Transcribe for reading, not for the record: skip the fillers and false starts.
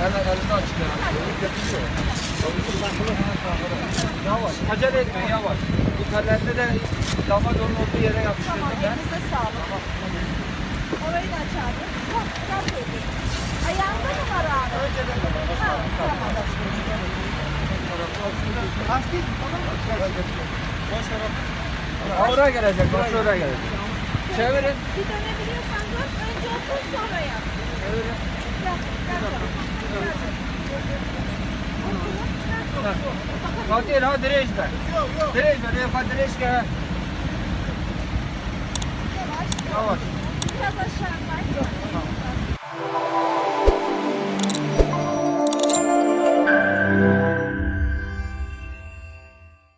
Elini açık ya. Yavaş. Acele etme yavaş. Bu tellerde de lama yolun olduğu yere yapıştırdım Tamam, ben. elinize sağlık. Orayı da aç abi. Hah, gel bebeğim. Ayağında mı var abi? Önceden de var. Ha, tamam. Lastik. Oraya gelecek. Başı oraya gelecek. Çevirin. Bir dönebiliyorsan dön. Önce otur sonra yap. Çevirin. Gel, gel canım. Gel. Fatih ha direğizde. Direğizde. Yok direğizde. Yavaş. Yavaş. Biraz aşağı kay.